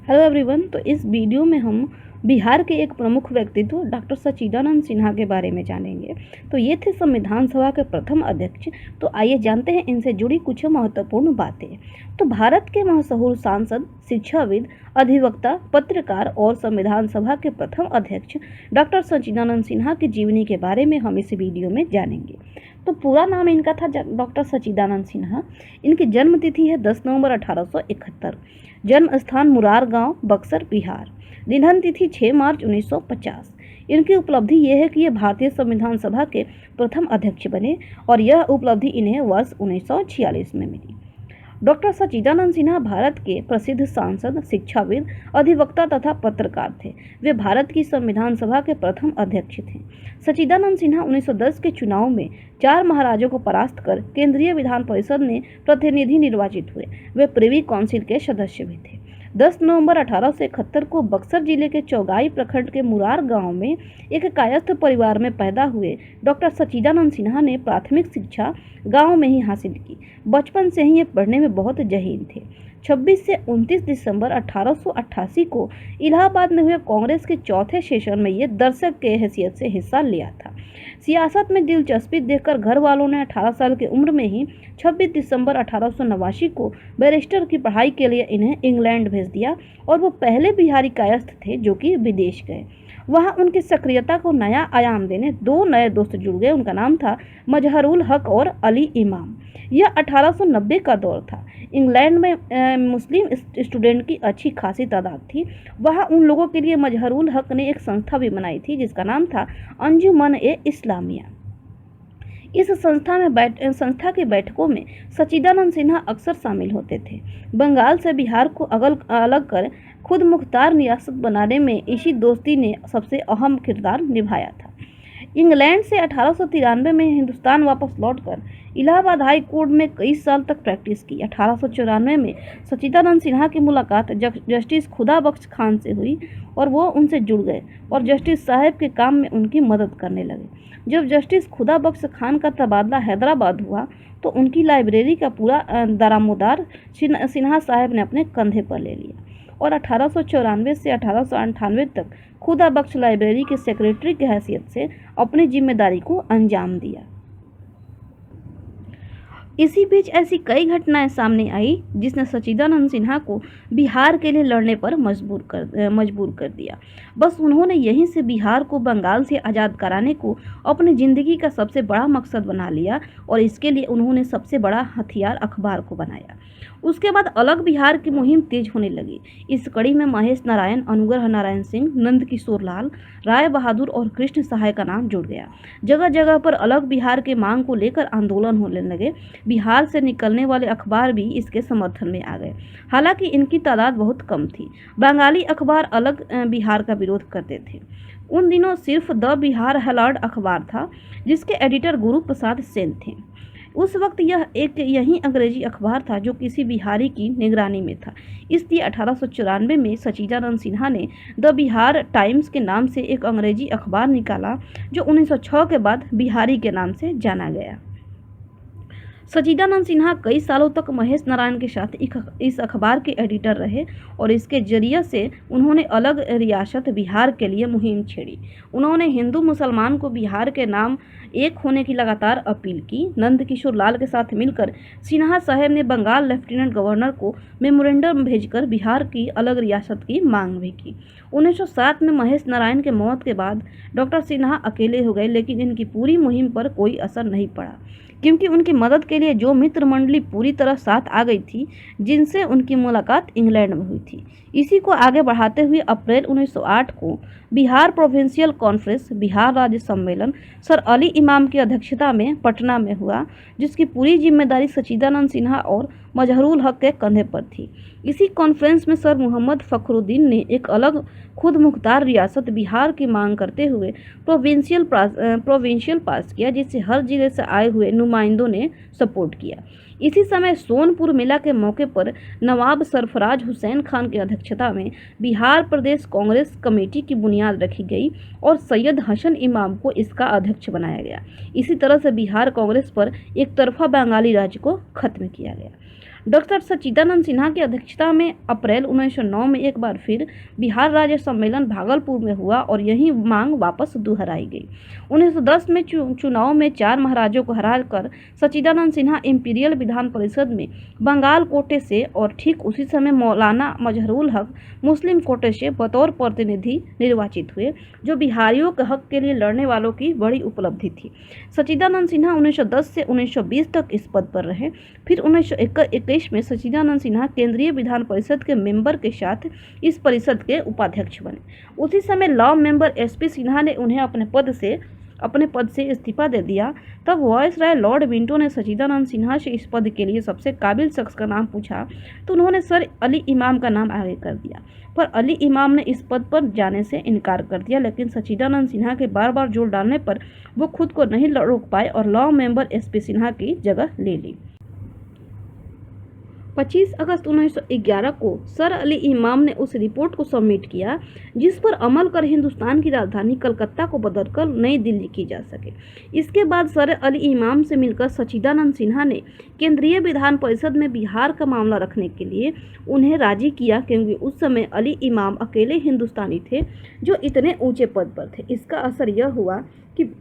Hello everyone. तो इस video में हम बिहार के एक प्रमुख व्यक्तित्व डॉक्टर सच्चिदानंद सिन्हा के बारे में जानेंगे। तो ये थे संविधान सभा के प्रथम अध्यक्ष। तो आइए जानते हैं इनसे जुड़ी कुछ महत्वपूर्ण बातें। तो भारत के मशहूर सांसद, शिक्षाविद, अधिवक्ता, पत्रकार और संविधान सभा के प्रथम अध्यक्ष डॉक्टर सच्चिदानंद सिन्हा की जीवनी के बारे में हम इस वीडियो में जानेंगे। तो पूरा नाम इनका था डॉक्टर सच्चिदानंद सिन्हा। इनकी जन्म तिथि है 10 नवंबर 1871। जन्म स्थान मुरार गांव, बक्सर, बिहार। निधन तिथि 6 मार्च 1950। इनकी उपलब्धि यह है कि ये भारतीय संविधान सभा के प्रथम अध्यक्ष बने और यह उपलब्धि इन्हें वर्ष 1946 में मिली। डॉक्टर सच्चिदानंद सिन्हा भारत के प्रसिद्ध सांसद, शिक्षाविद, अधिवक्ता तथा पत्रकार थे। वे भारत की संविधान सभा के प्रथम अध्यक्ष थे। सच्चिदानंद सिन्हा 1910 के चुनाव में 4 महाराजों को परास्त कर केंद्रीय विधान परिषद में प्रतिनिधि निर्वाचित हुए। वे प्रिवी काउंसिल के सदस्य भी थे। 10 नवंबर 1871 को बक्सर जिले के चौगाई प्रखंड के मुरार गांव में एक कायस्थ परिवार में पैदा हुए डॉक्टर सच्चिदानंद सिन्हा ने प्राथमिक शिक्षा गांव में ही हासिल की। बचपन से ही ये पढ़ने में बहुत जहीन थे। 26 से 29 दिसंबर 1888 को इलाहाबाद में हुए कांग्रेस के चौथे सेशन में ये दर्शक के हैसियत से हिस्सा लिया था। सियासत में दिलचस्पी देखकर घर वालों ने 18 साल की उम्र में ही 26 दिसंबर 1889 को बैरिस्टर की पढ़ाई के लिए इन्हें इंग्लैंड भेज दिया और वो पहले बिहारी कायस्थ थे जो कि विदेश गए। वहाँ उनकी सक्रियता को नया आयाम देने 2 नए दोस्त जुड़ गए। उनका नाम था मजहरुल हक और अली इमाम। यह 1890 का दौर था। इंग्लैंड में मुस्लिम स्टूडेंट की अच्छी खासी तादाद थी। वहाँ उन लोगों के लिए मजहरुल हक ने एक संस्था भी बनाई थी जिसका नाम था अंजुमन-ए-इस्लामिया। इस संस्था की बैठकों में सच्चिदानंद सिन्हा अक्सर शामिल होते थे। बंगाल से बिहार को अलग कर खुद मुख्तार रियासत बनाने में इसी दोस्ती ने सबसे अहम किरदार निभाया था। इंग्लैंड से 1893 में हिंदुस्तान वापस लौटकर इलाहाबाद हाई कोर्ट में कई साल तक प्रैक्टिस की। 1894 में सच्चिदानंद सिन्हा की मुलाकात जस्टिस खुदाबख्श खान से हुई और वो उनसे जुड़ गए और जस्टिस साहब के काम में उनकी मदद करने लगे। जब जस्टिस खुदाबख्श खान का तबादला हैदराबाद हुआ तो उनकी लाइब्रेरी का पूरा दारोमदार सिन्हा साहब ने अपने कंधे पर ले लिया और 1894 से 1898 तक खुदाबख्श लाइब्रेरी के सेक्रेटरी की हैसियत से अपनी जिम्मेदारी को अंजाम दिया। इसी बीच ऐसी कई घटनाएं सामने आई जिसने सच्चिदानंद सिन्हा को बिहार के लिए लड़ने पर मजबूर कर दिया। बस उन्होंने यहीं से बिहार को बंगाल से आज़ाद कराने को अपनी ज़िंदगी का सबसे बड़ा मकसद बना लिया और इसके लिए उन्होंने सबसे बड़ा हथियार अखबार को बनाया। उसके बाद अलग बिहार की मुहिम तेज होने लगी। इस कड़ी में महेश नारायण, अनुग्रह नारायण सिंह, नंद किशोर लाल, राय बहादुर और कृष्ण सहाय का नाम जुड़ गया। जगह जगह पर अलग बिहार के मांग को लेकर आंदोलन होने लगे। बिहार से निकलने वाले अखबार भी इसके समर्थन में आ गए। हालांकि इनकी तादाद बहुत कम थी। बंगाली अखबार अलग बिहार का विरोध करते थे। उन दिनों सिर्फ द बिहार हेराल्ड अखबार था जिसके एडिटर गुरु प्रसाद सेन थे। उस वक्त यह एक यही अंग्रेजी अखबार था जो किसी बिहारी की निगरानी में था। इसलिए 1894 में सच्चिदानंद सिन्हा ने द बिहार टाइम्स के नाम से एक अंग्रेजी अखबार निकाला जो 1906 के बाद बिहारी के नाम से जाना गया। सच्चिदानंद सिन्हा कई सालों तक महेश नारायण के साथ इस अखबार के एडिटर रहे और इसके जरिए से उन्होंने अलग रियासत बिहार के लिए मुहिम छेड़ी। उन्होंने हिंदू मुसलमान को बिहार के नाम एक होने की लगातार अपील की। नंद किशोर लाल के साथ मिलकर सिन्हा साहब ने बंगाल लेफ्टिनेंट गवर्नर को मेमोरेंडम भेजकर बिहार की अलग रियासत की मांग भी की। 1907 में महेश नारायण के मौत के बाद डॉक्टर सिन्हा अकेले हो गए, लेकिन इनकी पूरी मुहिम पर कोई असर नहीं पड़ा क्योंकि उनकी मदद के लिए जो मित्र मंडली पूरी तरह साथ आ गई थी, जिनसे उनकी मुलाकात इंग्लैंड में हुई थी। इसी को आगे बढ़ाते हुए अप्रैल 1908 को बिहार प्रोविंशियल कॉन्फ्रेंस, बिहार राज्य सम्मेलन सर अली इमाम की अध्यक्षता में पटना में हुआ, जिसकी पूरी जिम्मेदारी सच्चिदानंद सिन्हा और मजहरुल हक के कंधे पर थी। इसी कॉन्फ्रेंस में सर मोहम्मद फखरुद्दीन ने एक अलग खुद मुख्तार रियासत बिहार की मांग करते हुए प्रोविंशियल पास किया, जिसे हर जिले से आए हुए नुमाइंदों ने सपोर्ट किया। इसी समय सोनपुर मेला के मौके पर नवाब सरफराज हुसैन खान की अध्यक्षता में बिहार प्रदेश कांग्रेस कमेटी की बुनियाद रखी गई और सैयद हसन इमाम को इसका अध्यक्ष बनाया गया। इसी तरह से बिहार कांग्रेस पर एक तरफा बंगाली राज्य को खत्म किया गया। डॉक्टर सच्चिदानंद सिन्हा की अध्यक्षता में अप्रैल 1909 में एक बार फिर बिहार राज्य सम्मेलन भागलपुर में हुआ और यही मांग वापस दोहराई गई। 1910 में चुनाव में 4 महाराजों को हराकर सच्चिदानंद सिन्हा इंपीरियल विधान परिषद में बंगाल कोटे से और ठीक उसी समय मौलाना मजहरुल हक मुस्लिम कोटे से बतौर प्रतिनिधि निर्वाचित हुए, जो बिहारियों के हक के लिए लड़ने वालों की बड़ी उपलब्धि थी। सच्चिदानंद सिन्हा 1910 से 1920 तक इस पद पर रहे। फिर 1921 में सच्चिदानंद सिन्हा केंद्रीय विधान परिषद के मेंबर के साथ इस परिषद के उपाध्यक्ष बने। उसी समय लॉ मेंबर एसपी सिन्हा ने उन्हें अपने पद से इस्तीफा दे दिया। तब वायसराय लॉर्ड विंटो ने सच्चिदानंद सिन्हा से इस पद के लिए सबसे काबिल शख्स का नाम पूछा तो उन्होंने सर अली इमाम का नाम आगे कर दिया, पर अली इमाम ने इस पद पर जाने से इनकार कर दिया। लेकिन सच्चिदानंद सिन्हा के बार बार जोर डालने पर वो खुद को नहीं रोक पाए और लॉ मेंबर एसपी सिन्हा की जगह ले ली। 25 अगस्त 1911 को सर अली इमाम ने उस रिपोर्ट को सबमिट किया जिस पर अमल कर हिंदुस्तान की राजधानी कलकत्ता को बदलकर नई दिल्ली की जा सके। इसके बाद सर अली इमाम से मिलकर सच्चिदानंद सिन्हा ने केंद्रीय विधान परिषद में बिहार का मामला रखने के लिए उन्हें राजी किया, क्योंकि उस समय अली इमाम अकेले हिंदुस्तानी थे जो इतने ऊंचे पद पर थे। इसका असर यह हुआ कि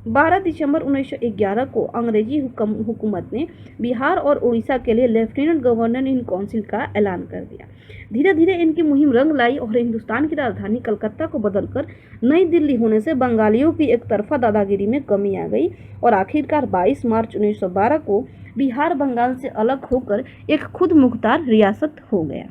12 दिसंबर 1911 को अंग्रेजी हुकूमत ने बिहार और उड़ीसा के लिए लेफ्टिनेंट गवर्नर इन काउंसिल का ऐलान कर दिया। धीरे धीरे इनकी मुहिम रंग लाई और हिंदुस्तान की राजधानी कलकत्ता को बदलकर नई दिल्ली होने से बंगालियों की एक तरफा दादागिरी में कमी आ गई और आखिरकार 22 मार्च 1912 को बिहार बंगाल से अलग होकर एक खुद मुख्तार रियासत हो गया।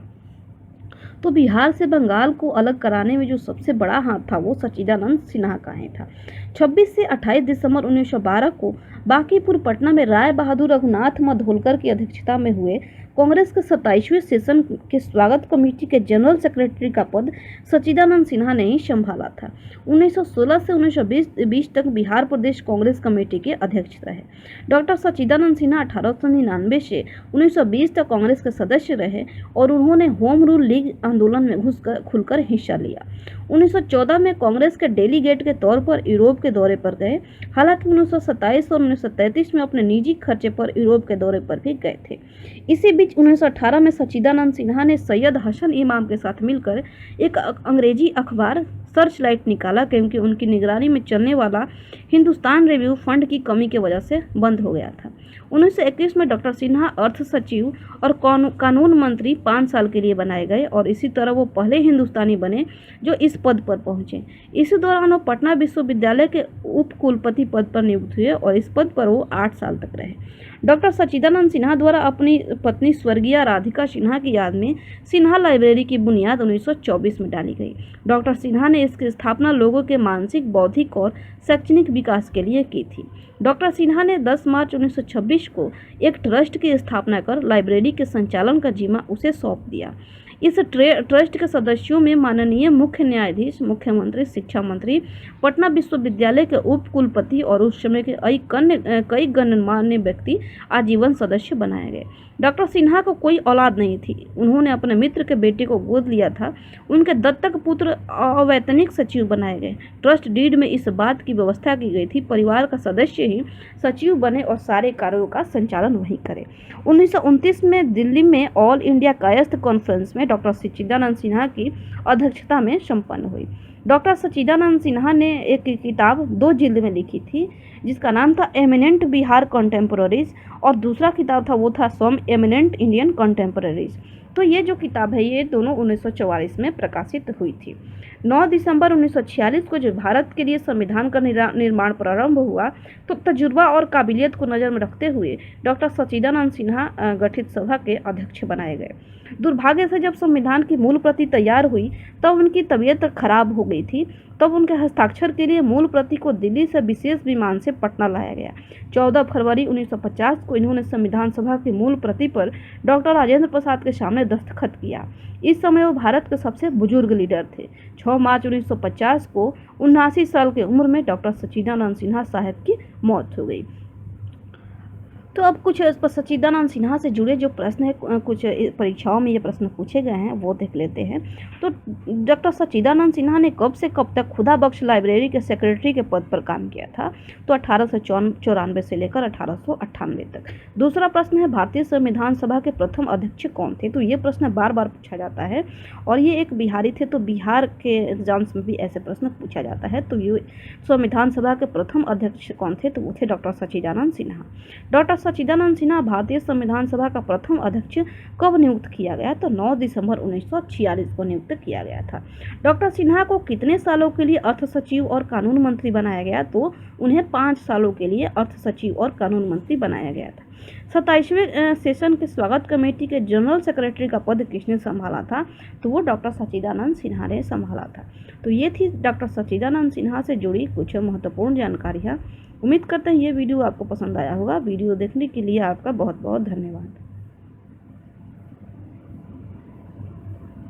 तो बिहार से बंगाल को अलग कराने में जो सबसे बड़ा हाथ था वो सच्चिदानंद सिन्हा का ही था। 26 से 28 दिसंबर 1912 को बांकीपुर पटना में राय बहादुर रघुनाथ मधोलकर की अध्यक्षता में हुए कांग्रेस के 27वें सेशन के स्वागत कमेटी के जनरल सेक्रेटरी का पद सच्चिदानंद सिन्हा ने ही संभाला था। 1916 से 1920 तक बिहार प्रदेश कांग्रेस कमेटी के अध्यक्ष रहे। डॉक्टर सच्चिदानंद सिन्हा 1899 से 1920 तक कांग्रेस के सदस्य रहे और उन्होंने होम रूल लीग आंदोलन में खुलकर हिस्सा लिया। 1914 में कांग्रेस के डेलीगेट के तौर पर यूरोप के दौरे पर गए। हालांकि 1927 और 1933 में अपने निजी खर्चे पर यूरोप के दौरे पर भी गए थे। इसी बीच 1918 में सच्चिदानंद सिन्हा ने सैयद हसन इमाम के साथ मिलकर एक अंग्रेजी अखबार सर्चलाइट निकाला, क्योंकि उनकी निगरानी में चलने वाला हिंदुस्तान रिव्यू फंड की कमी की वजह से बंद हो गया था। 1921 में डॉक्टर सिन्हा अर्थ सचिव और कानून मंत्री 5 साल के लिए बनाए गए और इसी तरह वो पहले हिंदुस्तानी बने जो इस पद पर पहुंचे। इसी दौरान वो पटना विश्वविद्यालय के उप कुलपति पद पर नियुक्त हुए और इस पद पर वो 8 साल तक रहे। डॉक्टर सच्चिदानंद सिन्हा द्वारा अपनी पत्नी स्वर्गीय राधिका सिन्हा की याद में सिन्हा लाइब्रेरी की बुनियाद 1924 में डाली गई। डॉक्टर सिन्हा ने इसकी स्थापना लोगों के मानसिक, बौद्धिक और शैक्षणिक विकास के लिए की थी। डॉक्टर सिन्हा ने 10 मार्च 1926 को एक ट्रस्ट की स्थापना कर लाइब्रेरी के संचालन का जिम्मा उसे सौंप दिया। इस ट्रस्ट के सदस्यों में माननीय मुख्य न्यायाधीश, मुख्यमंत्री, शिक्षा मंत्री, पटना विश्वविद्यालय के उप कुलपति और उस समय के कई गणमान्य व्यक्ति आजीवन सदस्य बनाए गए। डॉक्टर सिन्हा को कोई औलाद नहीं थी। उन्होंने अपने मित्र के बेटे को गोद लिया था। उनके दत्तक पुत्र अवैतनिक सचिव बनाए गए। ट्रस्ट डीड में इस बात की व्यवस्था की गई थी परिवार का सदस्य ही सचिव बने और सारे कार्यों का संचालन वही करे। 1929 में दिल्ली में ऑल इंडिया कायस्थ कॉन्फ्रेंस में डॉक्टर सच्चिदानंद सिन्हा की अध्यक्षता में संपन्न हुई। डॉक्टर सच्चिदानंद सिन्हा ने एक किताब 2 जिल्द में लिखी थी जिसका नाम था एमिनेंट बिहार कंटेम्पोररीज और दूसरा किताब था वो था सम एमिनेंट इंडियन कंटेम्पोररीज। तो ये जो किताब है ये दोनों 1944 में प्रकाशित हुई थी। 9 दिसंबर 1946 को जब भारत के लिए संविधान का निर्माण प्रारंभ हुआ तो तजुर्बा और काबिलियत को नज़र में रखते हुए डॉक्टर सच्चिदानंद सिन्हा गठित सभा के अध्यक्ष बनाए गए। दुर्भाग्य से जब संविधान की मूल प्रति तैयार हुई तब उनकी तबीयत खराब हो गई थी। तब उनके हस्ताक्षर के लिए मूल प्रति को दिल्ली से विशेष विमान से पटना लाया गया। 14 फरवरी 1950 को इन्होंने संविधान सभा की मूल प्रति पर डॉक्टर राजेंद्र प्रसाद के सामने दस्तखत किया। इस समय वो भारत के सबसे बुजुर्ग लीडर थे। 6 मार्च 1950 को 79 साल की उम्र में डॉक्टर सच्चिदानंद सिन्हा साहब की मौत हो गई। तो अब कुछ इस पर सच्चिदानंद सिन्हा से जुड़े जो प्रश्न है, कुछ परीक्षाओं में ये प्रश्न पूछे गए हैं वो देख लेते हैं। तो डॉक्टर सच्चिदानंद सिन्हा ने कब से कब तक खुदा बख्श लाइब्रेरी के सेक्रेटरी के पद पर काम किया था? तो 1894 से लेकर 1898 तक। दूसरा प्रश्न है, भारतीय संविधान सभा के प्रथम अध्यक्ष कौन थे? तो ये प्रश्न बार बार पूछा जाता है और ये एक बिहारी थे, तो बिहार के एग्जाम्स में भी ऐसे प्रश्न पूछा जाता है। तो ये संविधान सभा के प्रथम अध्यक्ष कौन थे? तो वो थे डॉक्टर सच्चिदानंद सिन्हा। डॉक्टर सच्चिदानंद सिन्हा भारतीय संविधान सभा का प्रथम अध्यक्ष कब नियुक्त किया गया? तो 9 दिसंबर 1946 को नियुक्त किया गया था। डॉक्टर सिन्हा को कितने सालों के लिए अर्थ सचिव और कानून मंत्री बनाया गया? तो उन्हें 5 सालों के लिए अर्थ सचिव और कानून मंत्री बनाया गया था। 27वें सेशन के स्वागत कमेटी के जनरल सेक्रेटरी का पद किसने संभाला था? तो वो डॉक्टर सच्चिदानंद सिन्हा ने संभाला था। तो ये थी डॉक्टर सच्चिदानंद सिन्हा से जुड़ी कुछ महत्वपूर्ण जानकारियाँ। उम्मीद करते हैं ये वीडियो आपको पसंद आया होगा। वीडियो देखने के लिए आपका बहुत बहुत धन्यवाद।